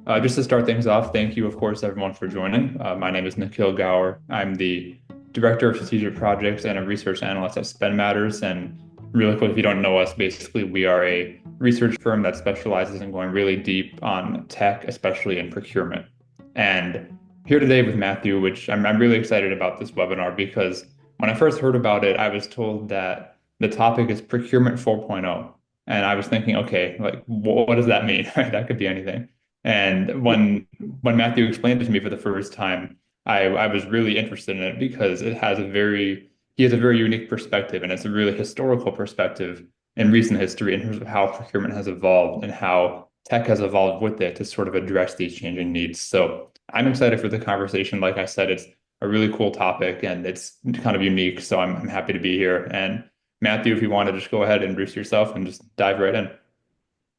Just to start things off, thank you, of course, everyone for joining. My name is Nikhil Gaur. I'm the Director of Strategic Projects and a Research Analyst at Spend Matters. And really quick, if you don't know us, basically we are a research firm that specializes in going really deep on tech, especially in procurement. And here today with Matthew, which I'm really excited about this webinar because when I first heard about it, I was told that the topic is Procurement 4.0. And I was thinking, okay, like what does that mean? Right? That could be anything. And when Matthew explained it to me for the first time, I was really interested in it because he has a very unique perspective, and it's a really historical perspective in recent history in terms of how procurement has evolved and how tech has evolved with it to sort of address these changing needs. So I'm excited for the conversation. Like I said, it's a really cool topic and it's kind of unique. So I'm happy to be here. And Matthew, if you want to just go ahead and introduce yourself and just dive right in.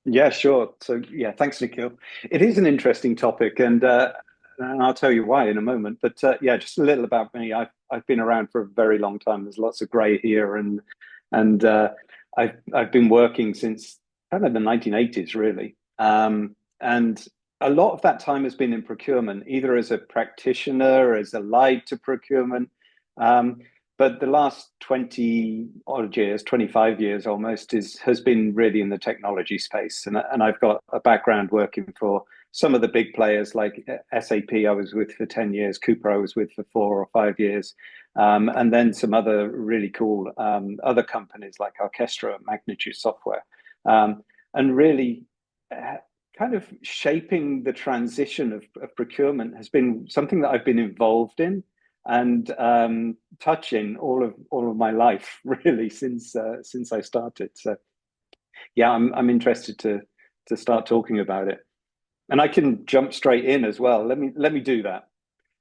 Yeah, sure. So, yeah, thanks, Nikhil. It is an interesting topic, and I'll tell you why in a moment. But yeah, just a little about me. I've been around for a very long time. There's lots of grey here, and I've been working since kind of the 1980s, really. And a lot of that time has been in procurement, either as a practitioner, as allied to procurement. Um, but the last 20 odd years, 25 years almost, has been really in the technology space. And I've got a background working for some of the big players like SAP, I was with for 10 years, Cooper, I was with for 4 or 5 years, and then some other really cool other companies like Orchestra, Magnitude Software, and really kind of shaping the transition of procurement has been something that I've been involved in and touching all of my life really since I started. So yeah, I'm interested to start talking about it, and I can jump straight in as well. Let me do that.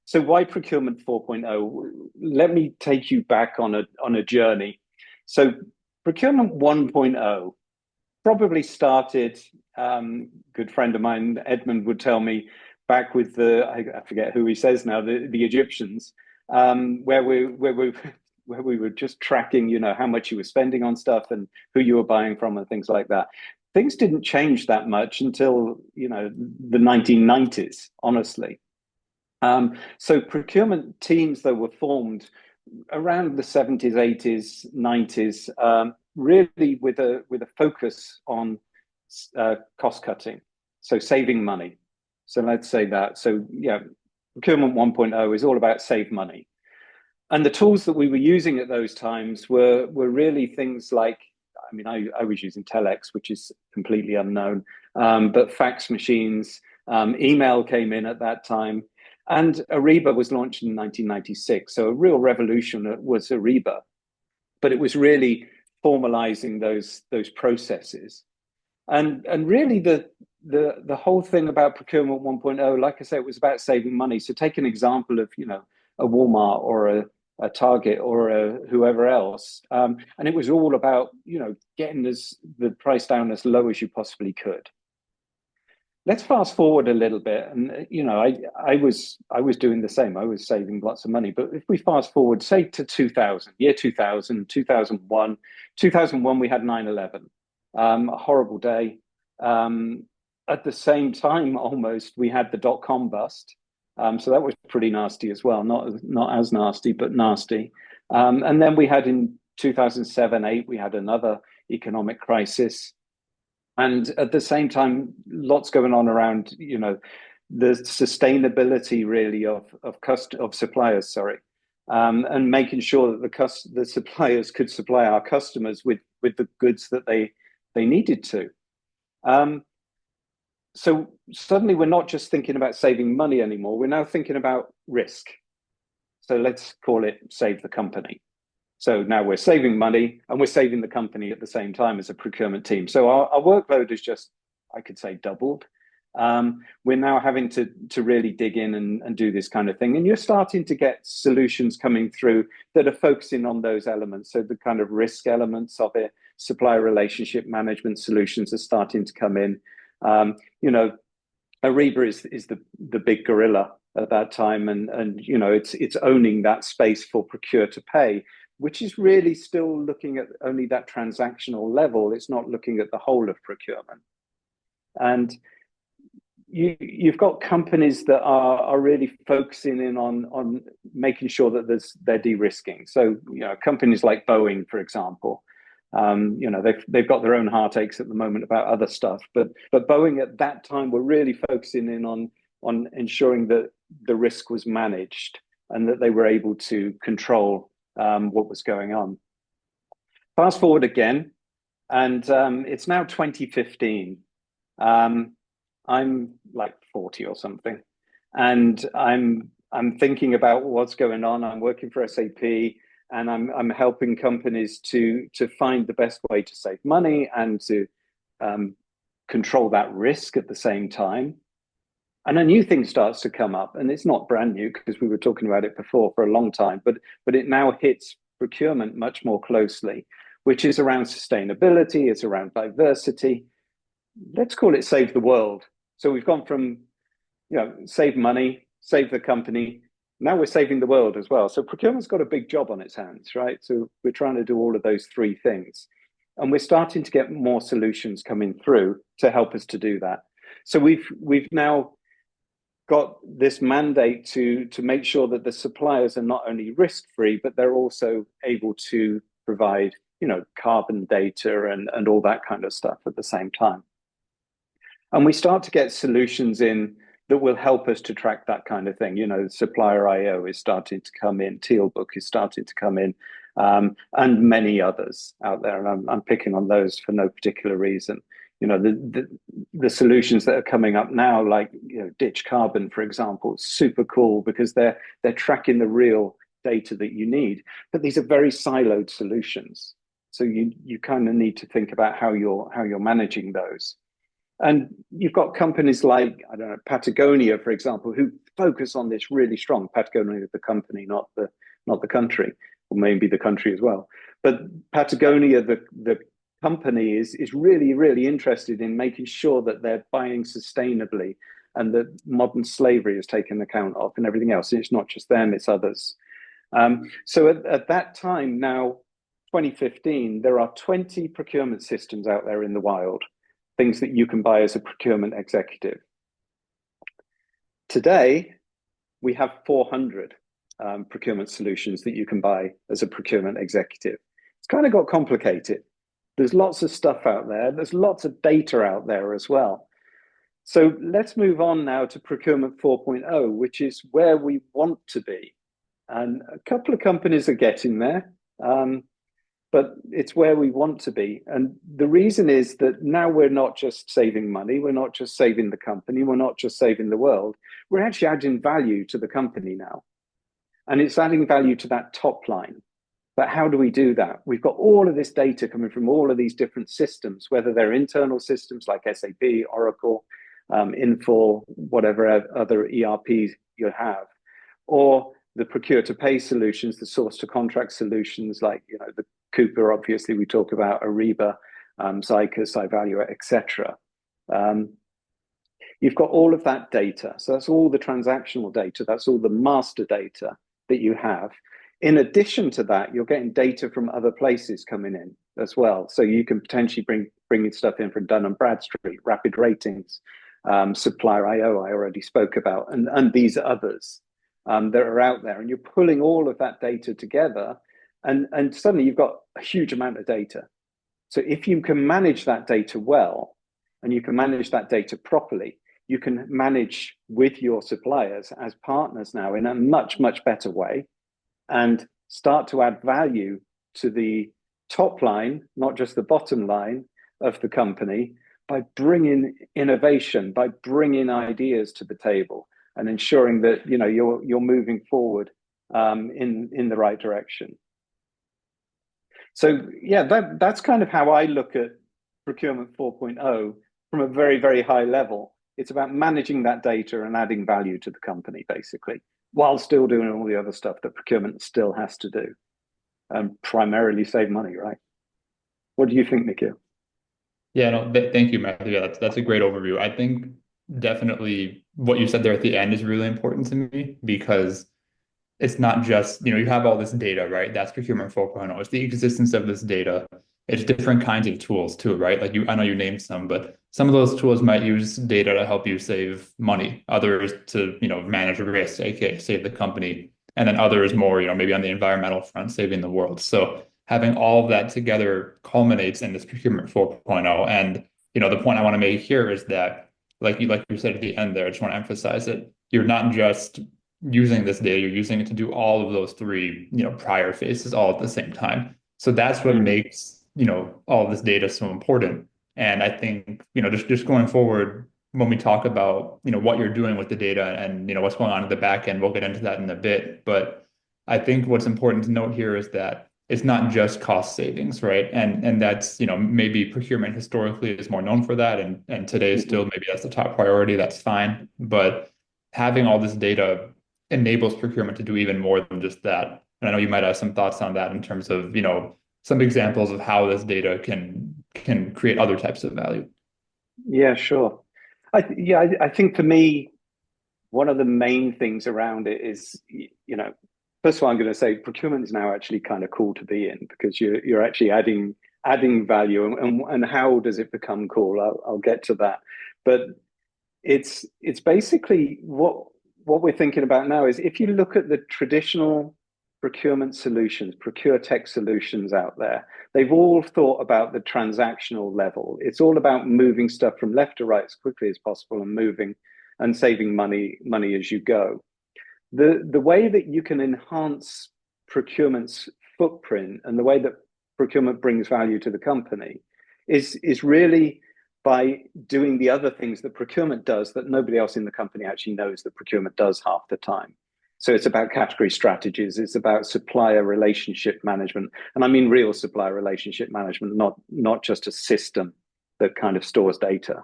So why procurement 4.0? Let me take you back on a journey. So procurement 1.0 probably started. Good friend of mine, Edmund, would tell me back with I forget who he says now, the Egyptians, where we were just tracking, how much you were spending on stuff and who you were buying from and things like that. Things didn't change that much until the 1990s, honestly. So procurement teams that were formed around the 70s, 80s, 90s, really with a focus on cost cutting, so saving money. So let's say that. So yeah, procurement 1.0 is all about save money. And the tools that we were using at those times were really things like, I mean, I was using telex, which is completely unknown, but fax machines, email came in at that time. And Ariba was launched in 1996. So a real revolution was Ariba, but it was really formalizing those processes. And really the whole thing about procurement 1.0, like I say, it was about saving money. So take an example of, a Walmart or a Target or whoever else. And it was all about, getting the price down as low as you possibly could. Let's fast forward a little bit, and I was doing the same. I was saving lots of money, but if we fast forward, say to 2000, year 2000, 2001, 2001, we had 9/11, a horrible day. At the same time, almost we had the dot-com bust, so that was pretty nasty as well. Not as nasty, but nasty. And then we had in 2007, 8, we had another economic crisis. And at the same time, lots going on around, the sustainability really of suppliers, sorry, and making sure that the suppliers could supply our customers with the goods that they needed to. So suddenly we're not just thinking about saving money anymore. We're now thinking about risk. So let's call it save the company. So now we're saving money and we're saving the company at the same time as a procurement team. So our workload is just, I could say, doubled. We're now having to really dig in and do this kind of thing. And you're starting to get solutions coming through that are focusing on those elements. So the kind of risk elements of it, supplier relationship management solutions are starting to come in. Ariba is the big gorilla at that time, and it's owning that space for procure to pay, which is really still looking at only that transactional level. It's not looking at the whole of procurement. And you've got companies that are really focusing in on making sure that they're de-risking. So companies like Boeing, for example, they've got their own heartaches at the moment about other stuff, but Boeing at that time were really focusing in on ensuring that the risk was managed and that they were able to control what was going on. Fast forward again, and it's now 2015. I'm like 40 or something, and I'm thinking about what's going on. I'm working for SAP, and I'm helping companies to find the best way to save money and to control that risk at the same time. And a new thing starts to come up, and it's not brand new because we were talking about it before for a long time, but it now hits procurement much more closely, which is around sustainability, it's around diversity. Let's call it save the world. So we've gone from, save money, save the company. Now we're saving the world as well. So procurement's got a big job on its hands, right? So we're trying to do all of those three things. And we're starting to get more solutions coming through to help us to do that. So we've now got this mandate to make sure that the suppliers are not only risk-free, but they're also able to provide, carbon data and all that kind of stuff at the same time. And we start to get solutions in that will help us to track that kind of thing. Supplier IO is starting to come in, Tealbook is starting to come in, and many others out there. And I'm picking on those for no particular reason. The solutions that are coming up now, like Ditch Carbon, for example, it's super cool because they're tracking the real data that you need. But these are very siloed solutions, so you kind of need to think about how you're managing those. And you've got companies like, I don't know, Patagonia, for example, who focus on this really strong. Patagonia, the company, not the country, or maybe the country as well. But Patagonia, the company, is really, really interested in making sure that they're buying sustainably and that modern slavery is taken account of and everything else. And it's not just them, it's others. So at that time, now 2015, there are 20 procurement systems out there in the wild, things that you can buy as a procurement executive. Today, we have 400 procurement solutions that you can buy as a procurement executive. It's kind of got complicated. There's lots of stuff out there. There's lots of data out there as well. So let's move on now to Procurement 4.0, which is where we want to be. And a couple of companies are getting there. But it's where we want to be. And the reason is that now we're not just saving money, we're not just saving the company, we're not just saving the world, we're actually adding value to the company now. And it's adding value to that top line. But how do we do that? We've got all of this data coming from all of these different systems, whether they're internal systems like SAP, Oracle, Infor, whatever other ERPs you have, or the procure to pay solutions, the source to contract solutions like the Cooper, obviously we talk about Ariba, Zycus, iValua, etc. You've got all of that data. So that's all the transactional data. That's all the master data that you have. In addition to that, you're getting data from other places coming in as well. So you can potentially bring stuff in from Dun & Bradstreet, Rapid Ratings, Supplier IO, I already spoke about, and these others that are out there. And you're pulling all of that data together, and suddenly you've got a huge amount of data. So if you can manage that data well, and you can manage that data properly, you can manage with your suppliers as partners now in a much, much better way, and start to add value to the top line, not just the bottom line of the company, by bringing innovation, by bringing ideas to the table, and ensuring that you're moving forward in the right direction. So yeah, that's kind of how I look at Procurement 4.0 from a very, very high level. It's about managing that data and adding value to the company, basically, while still doing all the other stuff that procurement still has to do, and primarily save money, right? What do you think, Nikhil? Yeah, no, thank you, Matthew. Yeah, that's a great overview. I think definitely what you said there at the end is really important to me because it's not just, you have all this data, right? That's Procurement 4.0. It's the existence of this data. It's different kinds of tools too, right? Like I know you named some, but Some of those tools might use data to help you save money, others to, manage risk, aka save the company, and then others more, maybe on the environmental front, saving the world. So having all of that together culminates in this procurement 4.0. And, the point I want to make here is that, like you said at the end there, I just want to emphasize it. You're not just using this data, you're using it to do all of those three, prior phases all at the same time. So that's what Mm. makes, all of this data so important. And I think, just going forward, when we talk about, what you're doing with the data and, what's going on in the back end, we'll get into that in a bit. But I think what's important to note here is that it's not just cost savings, right? And that's, maybe procurement historically is more known for that. And today Mhm. still maybe that's the top priority. That's fine. But having all this data enables procurement to do even more than just that. And I know you might have some thoughts on that in terms of, some examples of how this data can create other types of value. Yeah, sure. I think for me, one of the main things around it is, first of all, I'm going to say procurement is now actually kind of cool to be in because you're actually adding value, and how does it become cool? I'll get to that, but it's basically what we're thinking about now is if you look at the traditional procurement solutions, procure tech solutions out there, they've all thought about the transactional level. It's all about moving stuff from left to right as quickly as possible and moving and saving money as you go. The way that you can enhance procurement's footprint and the way that procurement brings value to the company is really by doing the other things that procurement does that nobody else in the company actually knows that procurement does half the time. So it's about category strategies, it's about supplier relationship management, and I mean real supplier relationship management, not just a system that kind of stores data.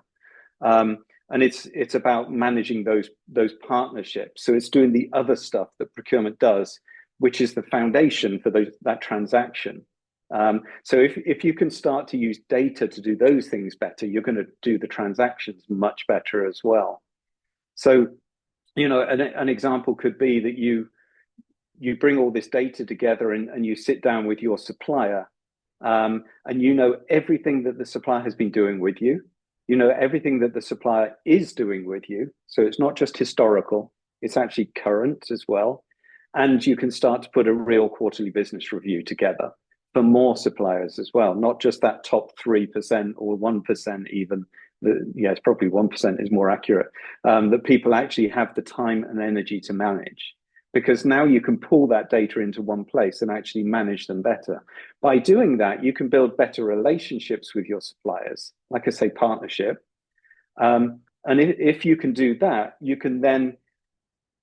And it's about managing those partnerships. So it's doing the other stuff that procurement does, which is the foundation for that transaction. So if you can start to use data to do those things better, you're going to do the transactions much better as well. So, an example could be that you bring all this data together and you sit down with your supplier, and you know everything that the supplier has been doing with you. You know everything that the supplier is doing with you. So it's not just historical, it's actually current as well. And you can start to put a real quarterly business review together for more suppliers as well, not just that top 3% or 1% even. Yeah, it's probably 1% is more accurate, that people actually have the time and energy to manage. Because now you can pull that data into one place and actually manage them better. By doing that, you can build better relationships with your suppliers, like I say, partnership. And if you can do that, you can then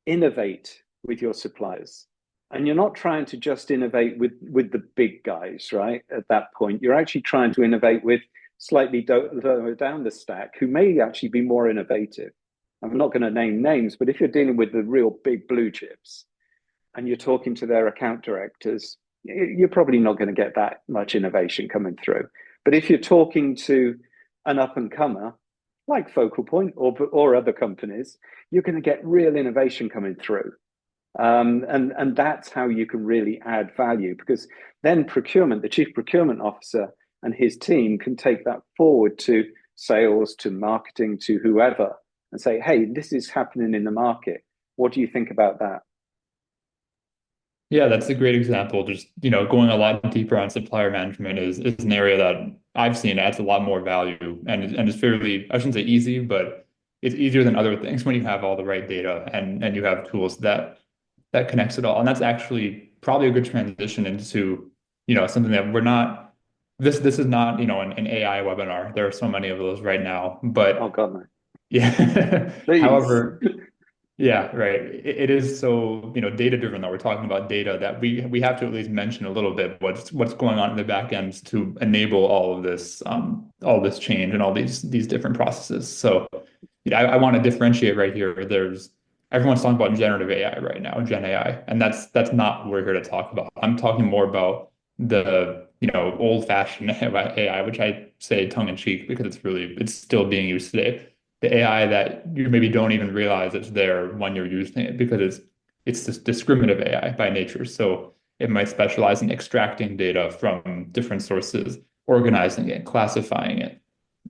innovate with your suppliers. And you're not trying to just innovate with the big guys, right? At that point, you're actually trying to innovate with slightly lower down the stack who may actually be more innovative. I'm not going to name names, but if you're dealing with the real big blue chips and you're talking to their account directors, you're probably not going to get that much innovation coming through. But if you're talking to an up and comer like Focal Point or other companies, you're going to get real innovation coming through. And that's how you can really add value, because then procurement, the chief procurement officer and his team can take that forward to sales, to marketing, to whoever, and say, hey, this is happening in the market. What do you think about that? Yeah, that's a great example. Just, going a lot deeper on supplier management is an area that I've seen adds a lot more value and it's fairly, I shouldn't say easy, but it's easier than other things when you have all the right data and you have tools that connects it all. And that's actually probably a good transition into, something that we're not, this is not, an AI webinar. There are so many of those right now, Oh but God, no. yeah. Please. However, yeah, right. It is so, data driven that we're talking about data that we have to at least mention a little bit what's going on in the back ends to enable all this change and all these different processes. So, I want to differentiate right here. Everyone's talking about generative AI right now, Gen AI, and that's not what we're here to talk about. I'm talking more about the, old-fashioned AI, which I say tongue in cheek because it's still being used today, the AI that you maybe don't even realize it's there when you're using it because it's this discriminative AI by nature. So it might specialize in extracting data from different sources, organizing it, classifying it,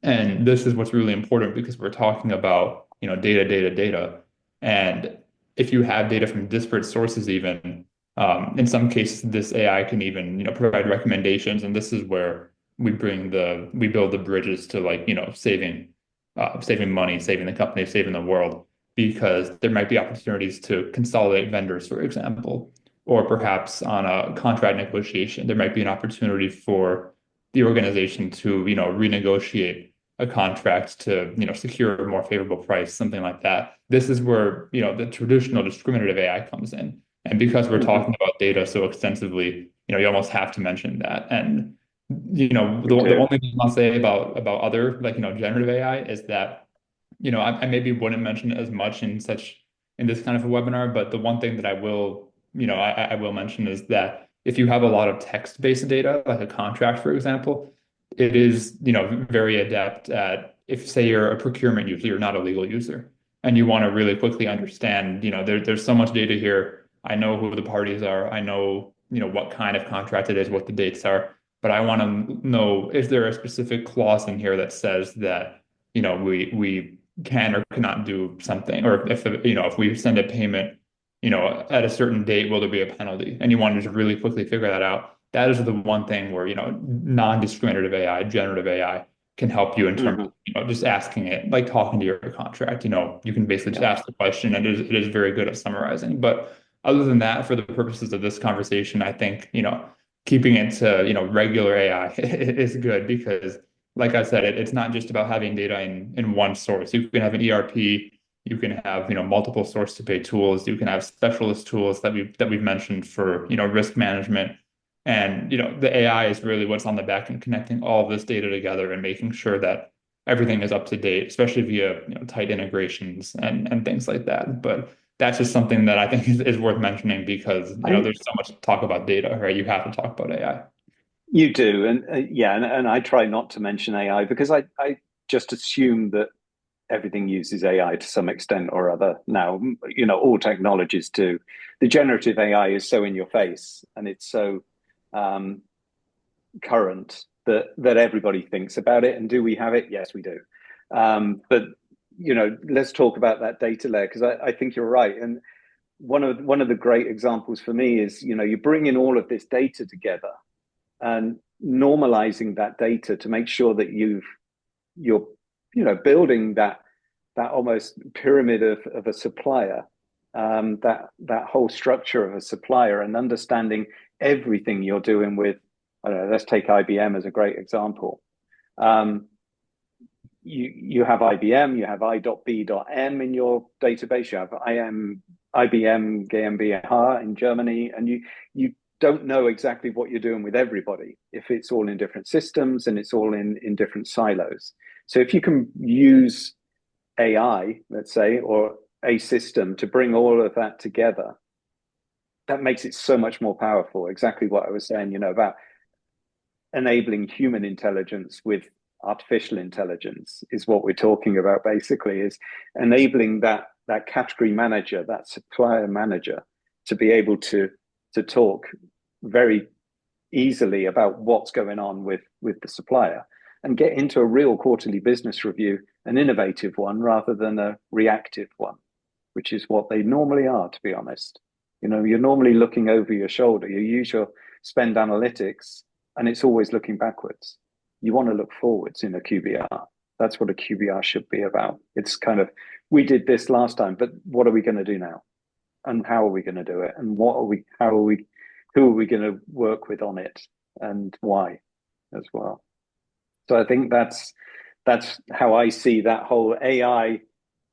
And this is what's really important because we're talking about, data, data, data. And if you have data from disparate sources, even in some cases, this AI can even, provide recommendations. And this is where we build the bridges to like, saving money, saving the company, saving the world, because there might be opportunities to consolidate vendors, for example, or perhaps on a contract negotiation, there might be an opportunity for the organization to, renegotiate a contract to, secure a more favorable price, something like that. This is where, the traditional discriminative AI comes in. And because we're Hmm. talking about data so extensively, you almost have to mention that. And, We the do. only thing I'll say about other like, generative AI is that, I maybe wouldn't mention it as much in this kind of a webinar, but the one thing that I will, I will mention is that if you have a lot of text-based data, like a contract, for example, it is, very adept at if say you're a procurement user, you're not a legal user, and you want to really quickly understand, there's so much data here. I know who the parties are. I know, what kind of contract it is, what the dates are, but I want to know, is there a specific clause in here that says that, we can or cannot do something, or if we send a payment, at a certain date, will there be a penalty? And you want to just really quickly figure that out. That is the one thing where, non-discriminative AI, generative AI can help you in terms of, Hmm. just asking it, like talking to your contract. You can basically just Yeah. ask the question and it is very good at summarizing. But other than that, for the purposes of this conversation, I think, keeping it to, regular AI is good because like I said, it's not just about having data in one source. You can have an ERP, you can have, multiple source to pay tools, you can have specialist tools that we've mentioned for, risk management. And, the AI is really what's on the back end connecting all of this data together and making sure that everything is up to date, especially via, tight integrations and things like that. But that's just something that I think is worth mentioning because, I there's so much talk about data, right? You have to talk about AI. You do, and yeah, and I try not to mention AI because I just assume that everything uses AI to some extent or other. Now, all technologies do. The generative AI is so in your face, and it's so um, current that everybody thinks about it. And do we have it? Yes, we do. But let's talk about that data layer because I think you're right. And one of the great examples for me is you bring in all of this data together and normalizing that data to make sure that you're building that almost pyramid of a supplier, that whole structure of a supplier, and understanding everything you're doing with, I don't know, let's take IBM as a great example. um, you have IBM, you have I.B.M in your database, you have IBM GmbH in Germany, and you don't know exactly what you're doing with everybody if it's all in different systems and it's all in different silos. So if you can use AI, let's say, or a system to bring all of that together, that makes it so much more powerful. Exactly what I was saying, about enabling human intelligence with artificial intelligence is what we're talking about basically, is enabling that category manager, that supplier manager, to be able to talk very easily about what's going on with the supplier and get into a real quarterly business review, an innovative one rather than a reactive one, which is what they normally are, to be honest. You're normally looking over your shoulder. You use your spend analytics and it's always looking backwards. You want to look forwards in a QBR. That's what a QBR should be about. It's kind of, we did this last time, but what are we going to do now? And how are we going to do it? And who are we going to work with on it and why as well? So I think that's how I see that whole AI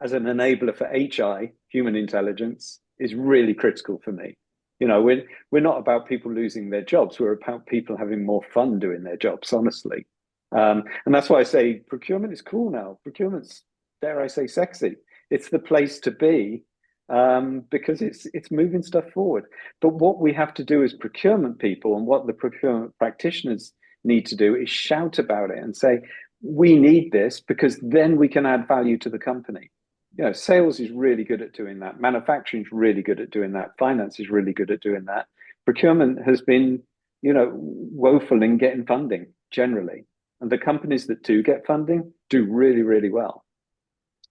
as an enabler for HI, human intelligence, is really critical for me. We're not about people losing their jobs. We're about people having more fun doing their jobs, honestly. And that's why I say procurement is cool now. Procurement's, dare I say, sexy. It's the place to be, because it's moving stuff forward. But what we have to do as procurement people and what the procurement practitioners need to do is shout about it and say, we need this because then we can add value to the company. Sales is really good at doing that. Manufacturing is really good at doing that. Finance is really good at doing that. Procurement has been, woeful in getting funding generally. And the companies that do get funding do really, really well.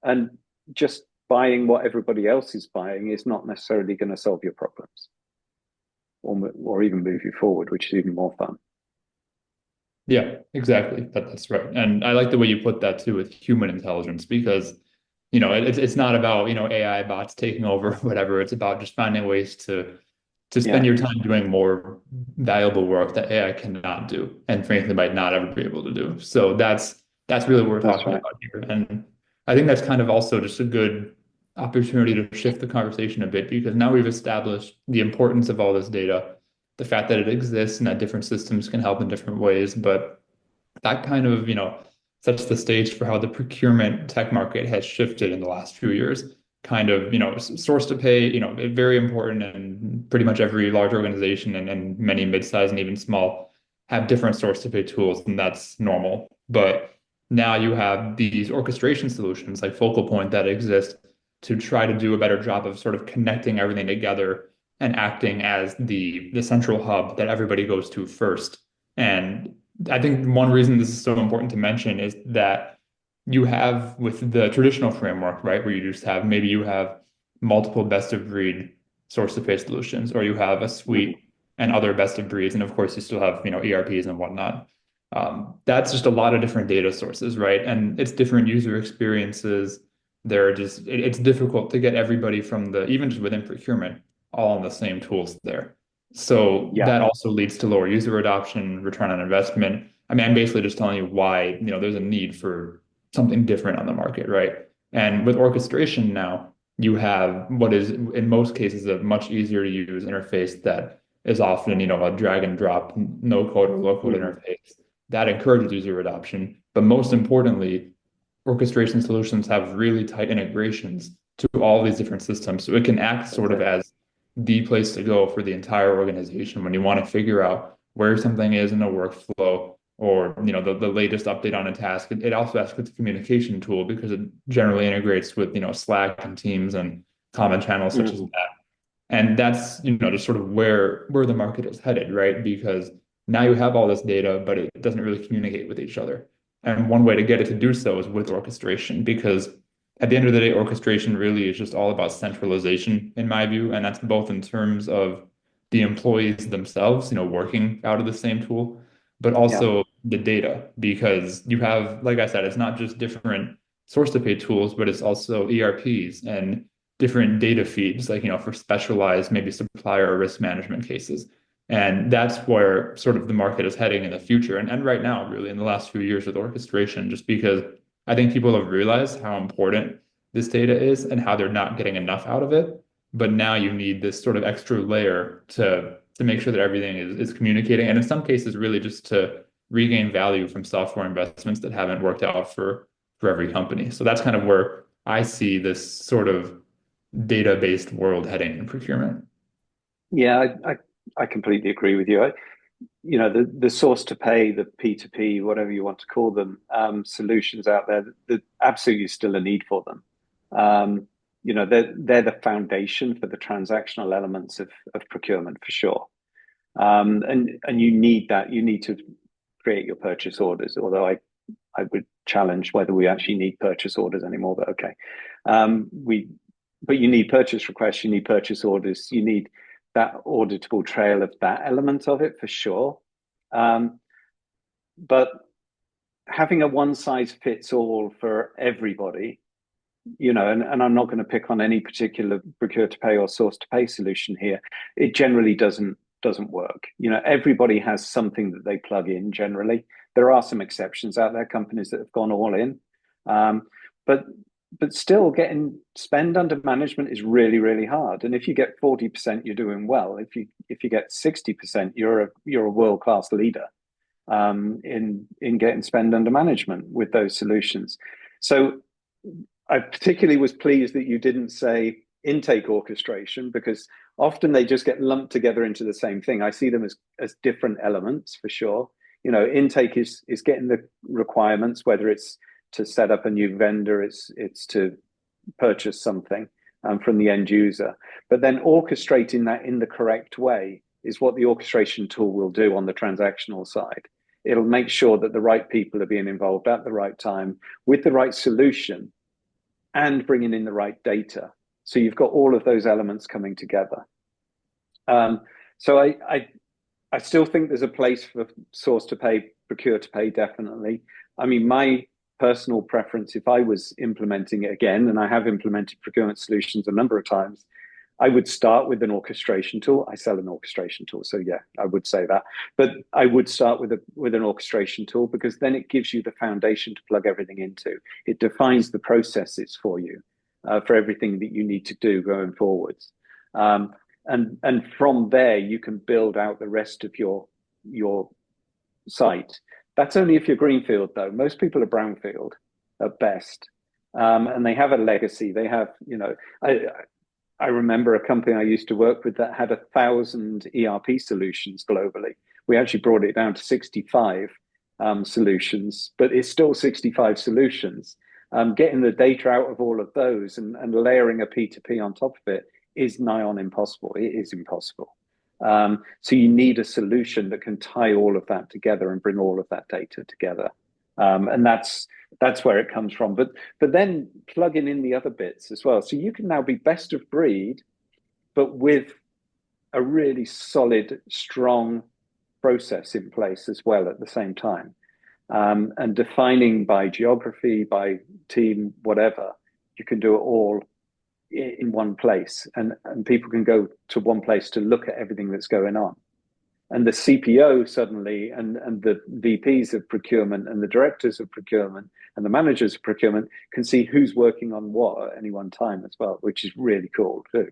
And just buying what everybody else is buying is not necessarily going to solve your problems or even move you forward, which is even more fun. Yeah, exactly. That's right. And I like the way you put that too with human intelligence because, it's not about, AI bots taking over or whatever. It's about just finding ways to spend Yeah, your time doing more valuable work that AI cannot do and frankly might not ever be able to do. So that's really what we're that's talking right. about here. And I think that's kind of also just a good opportunity to shift the conversation a bit because now we've established the importance of all this data, the fact that it exists and that different systems can help in different ways. But that kind of, sets the stage for how the procurement tech market has shifted in the last few years. Kind of, source to pay, very important, and pretty much every large organization and many mid-sized and even small have different source to pay tools, and that's normal. But now you have these orchestration solutions like Focal Point that exist to try to do a better job of sort of connecting everything together and acting as the central hub that everybody goes to first. And I think one reason this is so important to mention is that you have with the traditional framework, right, where you just have maybe you have multiple best of breed source to pay solutions, or you have a Mhm. suite and other best of breeds, and of course you still have, ERPs and whatnot. That's just a lot of different data sources, right? And it's different user experiences. It's difficult to get everybody from the even just within procurement all on the same tools there. So Yeah, that also leads to lower user adoption, return on investment. I mean, I'm basically just telling you why, there's a need for something different on the market, right? And with orchestration now, you have what is in most cases a much easier to use interface that is often, a drag and drop, no code or low code hmm, interface that encourages user adoption. But most importantly, orchestration solutions have really tight integrations to all these different systems. So it can act that's sort of it. as the place to go for the entire organization when you want to figure out where something is in a workflow or the latest update on a task. It also acts with a communication tool because it generally integrates with Slack and Teams and common channels such as Hmm. that. And that's just sort of where the market is headed, right? Because now you have all this data, but it doesn't really communicate with each other. And one way to get it to do so is with orchestration, because at the end of the day, orchestration really is just all about centralization, in my view. And that's both in terms of the employees themselves, working out of the same tool, but Yeah, also the data, because you have, like I said, it's not just different source to pay tools, but it's also ERPs and different data feeds, like, for specialized maybe supplier or risk management cases. And that's where sort of the market is heading in the future. And right now, really, in the last few years with orchestration, just because I think people have realized how important this data is and how they're not getting enough out of it. But now you need this sort of extra layer to make sure that everything is communicating. And in some cases, really just to regain value from software investments that haven't worked out for every company. So that's kind of where I see this sort of data-based world heading in procurement. yeah, I completely agree with you. The source to pay, the P2P, whatever you want to call them, solutions out there, there's absolutely still a need for them. They're the foundation for the transactional elements of procurement for sure. And you need that. You need to create your purchase orders, although I would challenge whether we actually need purchase orders anymore, but okay. We but you need purchase requests, you need purchase orders, you need that auditable trail of that element of it for sure. Um, but having a one size fits all for everybody, and I'm not going to pick on any particular procure to pay or source to pay solution here. It generally doesn't work. Everybody has something that they plug in generally. There are some exceptions out there, companies that have gone all in. Um, but but still getting spend under management is really, really hard. And if you get 40%, you're doing well. If you get 60%, you're a world-class leader in getting spend under management with those solutions. So I particularly was pleased that you didn't say intake orchestration because often they just get lumped together into the same thing. I see them as different elements for sure. Intake is getting the requirements, whether it's to set up a new vendor, it's to purchase something from the end user. But then orchestrating that in the correct way is what the orchestration tool will do on the transactional side. It'll make sure that the right people are being involved at the right time with the right solution and bringing in the right data. So you've got all of those elements coming together. So I still think there's a place for source to pay, procure to pay, definitely. I mean, my personal preference, if I was implementing it again, and I have implemented procurement solutions a number of times, I would start with an orchestration tool. I sell an orchestration tool, so yeah, I would say that. But I would start with an orchestration tool because then it gives you the foundation to plug everything into. It defines the processes for you for everything that you need to do going forwards. And from there you can build out the rest of your site. That's only if you're greenfield, though. Most people are brownfield at best, and they have a legacy. They have, I remember a company I used to work with that had 1,000 ERP solutions globally. We actually brought it down to 65 solutions, but it's still 65 solutions. Getting the data out of all of those and layering a P2P on top of it is nigh on impossible. It is impossible. So you need a solution that can tie all of that together and bring all of that data together. And that's where it comes from. But then plugging in the other bits as well. So you can now be best of breed, but with a really solid, strong process in place as well at the same time. And defining by geography, by team, whatever, you can do it all in one place, and people can go to one place to look at everything that's going on. And the CPO suddenly, and the VPs of procurement and the directors of procurement and the managers of procurement can see who's working on what at any one time as well, which is really cool too.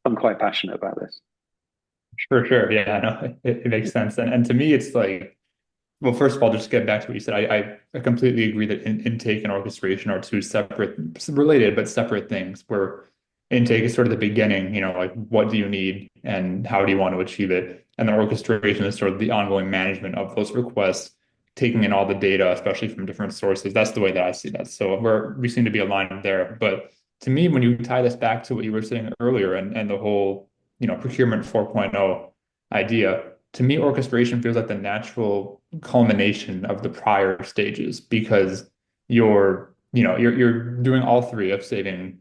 I'm quite passionate about this. Sure. Yeah, no, it makes sense. And to me, it's like, well, first of all, just get back to what you said. I completely agree that intake and orchestration are two separate, related but separate things. Where intake is sort of the beginning, like what do you need and how do you want to achieve it, and then orchestration is sort of the ongoing management of those requests, taking in all the data, especially from different sources. That's the way that I see that. So we seem to be aligned there. But to me, when you tie this back to what you were saying earlier and the whole, procurement 4.0 idea, to me, orchestration feels like the natural culmination of the prior stages because you're doing all three of saving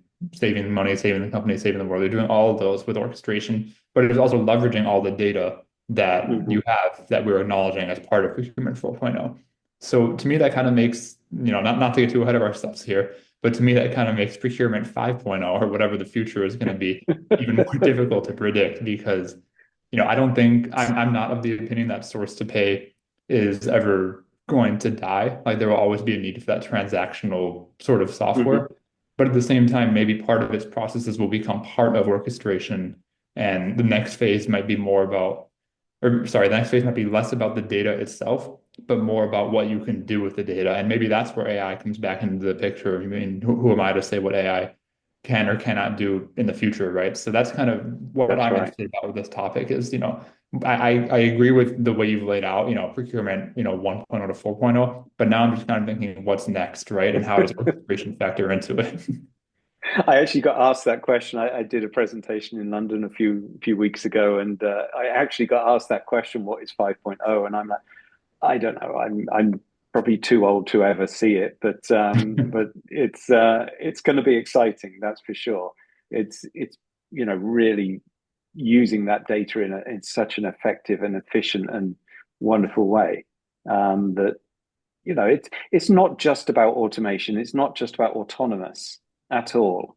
money, saving the company, saving the world. You're doing all of those with orchestration, but it's also leveraging all the data that Mm-hmm. you have that we're acknowledging as part of Procurement 4.0. So to me, that kind of makes, not to get too ahead of ourselves here, but to me, that kind of makes Procurement 5.0 or whatever the future is going to be even more difficult to predict because, I don't think I'm not of the opinion that source to pay is ever going to die. Like there will always be a need for that transactional sort of Mm-hmm. software. But at the same time, maybe part of its processes will become part of orchestration. And the next phase might be more about, or sorry, the next phase might be less about the data itself, but more about what you can do with the data. And maybe that's where AI comes back into the picture. I mean, who am I to say what AI can or cannot do in the future, right? So that's kind of what That's I'm right. interested about with this topic is, I agree with the way you've laid out, procurement, 1.0 to 4.0, but now I'm just kind of thinking what's next, right? And how does orchestration factor into it? I actually got asked that question. I did a presentation in London a few weeks ago, and I actually got asked that question: "What is 5.0?" And I'm like, I don't know. I'm probably too old to ever see it, but it's going to be exciting. That's for sure. It's really using that data in such an effective and efficient and wonderful way that it's not just about automation. It's not just about autonomous at all.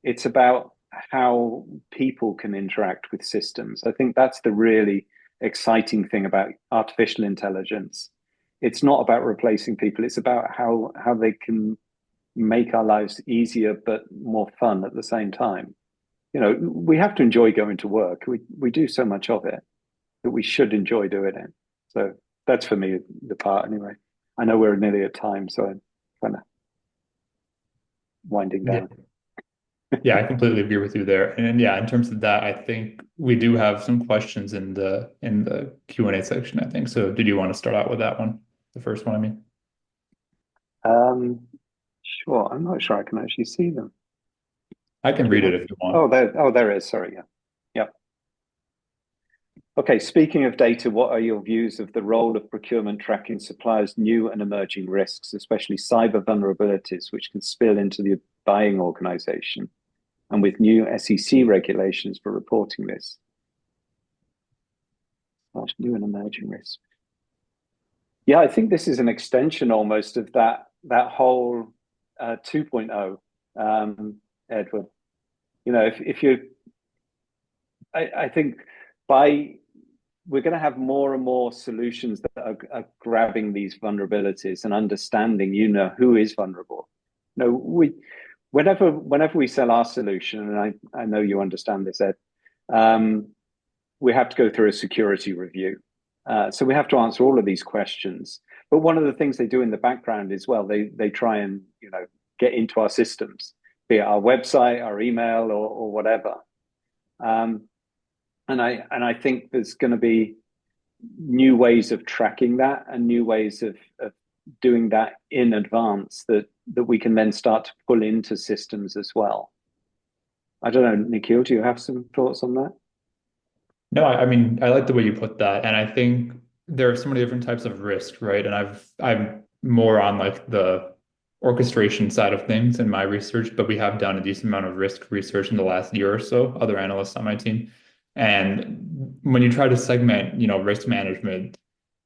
It's about how people can interact with systems. I think that's the really exciting thing about artificial intelligence. It's not about replacing people. It's about how they can make our lives easier but more fun at the same time. We have to enjoy going to work. We do so much of it that we should enjoy doing it. So that's for me the part anyway. I know we're nearly at time, so I'm kind of winding Yeah. down. Yeah, I completely agree with you there. And yeah, in terms of that, I think we do have some questions in the Q&A section, I think. So did you want to start out with that one? The first one, I mean. Um, sure. I'm not sure I can actually see them. I can Do you read it want? if you want. Oh, there it is. Sorry. Yeah. Yep. Okay, speaking of data, what are your views of the role of procurement tracking suppliers' new and emerging risks, especially cyber vulnerabilities, which can spill into the buying organization, and with new SEC regulations for reporting this? New and emerging risks. Yeah, I think this is an extension almost of that whole 2.0, Edward. You know, if you, I think by we're going to have more and more solutions that are grabbing these vulnerabilities and understanding, who is vulnerable. Whenever we sell our solution, and I know you understand this, Ed, we have to go through a security review. So we have to answer all of these questions. But one of the things they do in the background is, well, they try and, get into our systems, be it our website, our email, or whatever. And I think there's going to be new ways of tracking that and new ways of doing that in advance that we can then start to pull into systems as well. I don't know, Nikhil, do you have some thoughts on that? No, I mean, I like the way you put that. And I think there are so many different types of risk, right? And I'm more on like the orchestration side of things in my research, but we have done a decent amount of risk research in the last year or so, other analysts on my team. And when you try to segment, risk management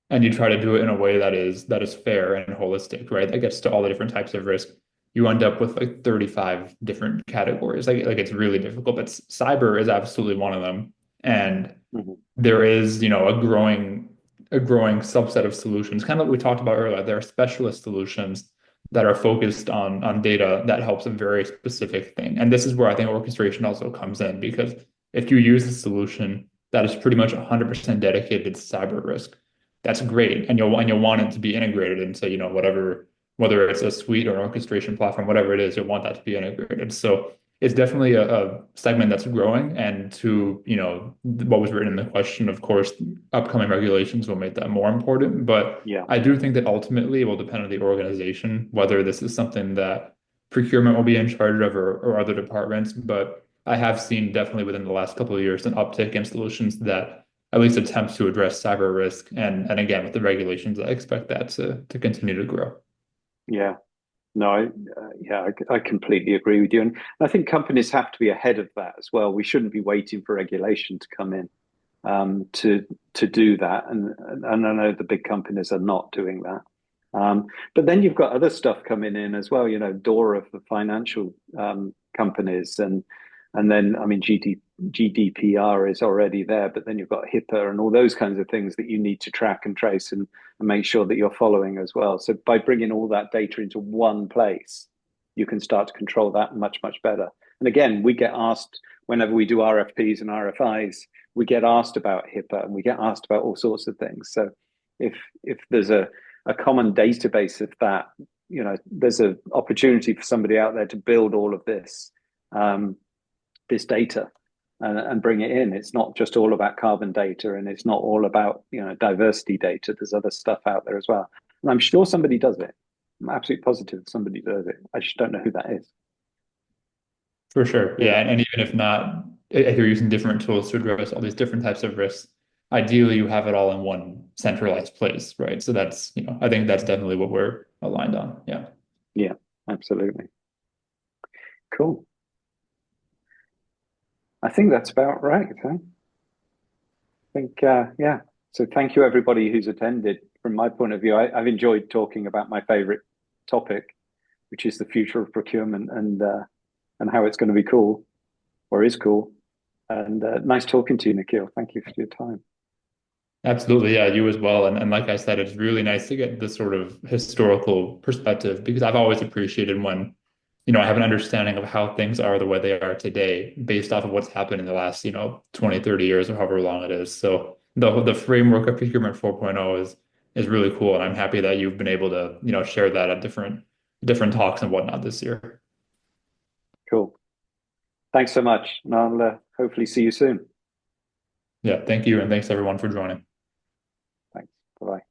and you try to do it in a way that is fair and holistic, right? That gets to all the different types of risk. You end up with like 35 different categories. Like it's really difficult, but cyber is absolutely one of them. And Mm-hmm. there is, a growing subset of solutions, kind of like we talked about earlier. There are specialist solutions that are focused on data that helps a very specific thing. And this is where I think orchestration also comes in, because if you use a solution that is pretty much 100% dedicated to cyber risk, that's great. And you'll want it to be integrated into, whether it's a suite or an orchestration platform, whatever it is, you'll want that to be integrated. So it's definitely a segment that's growing. And to, what was written in the question, of course, upcoming regulations will make that more important. But Yeah. I do think that ultimately it will depend on the organization, whether this is something that procurement will be in charge of or other departments. But I have seen definitely within the last couple of years an uptick in solutions that at least attempt to address cyber risk. And again, with the regulations, I expect that to continue to grow. Yeah. No, I completely agree with you. And I think companies have to be ahead of that as well. We shouldn't be waiting for regulation to come in to do that. And I know the big companies are not doing that. But then you've got other stuff coming in as well, DORA for financial companies, and then I mean GDPR is already there, but then you've got HIPAA and all those kinds of things that you need to track and trace and make sure that you're following as well. So by bringing all that data into one place, you can start to control that much, much better. And again, we get asked whenever we do RFPs and RFIs, we get asked about HIPAA and we get asked about all sorts of things. So if there's a common database of that, there's an opportunity for somebody out there to build all of this data and bring it in. It's not just all about carbon data, and it's not all about diversity data. There's other stuff out there as well, and I'm sure somebody does it. I'm absolutely positive somebody does it. I just don't know who that is. For sure. Yeah, Yeah. And even if not, if you're using different tools to address all these different types of risks, ideally you have it all in one centralized place, right? So that's, I think that's definitely what we're aligned on. Yeah. yeah, absolutely. Cool. I think that's about right. Huh? I think, yeah. So thank you everybody who's attended. From my point of view, I've enjoyed talking about my favorite topic, which is the future of procurement and how it's going to be cool, or is cool. And nice talking to you, Nikhil. Thank you for your time. Absolutely. Yeah. You as well. And like I said, it's really nice to get this sort of historical perspective, because I've always appreciated when, I have an understanding of how things are the way they are today based off of what's happened in the last, 20, 30 years or however long it is. So the framework of Procurement 4.0 is really cool. And I'm happy that you've been able to, share that at different talks and whatnot this year. Cool. Thanks so much. And I'll hopefully see you soon. Yeah. Thank you. And thanks everyone for joining. Thanks. Bye-bye.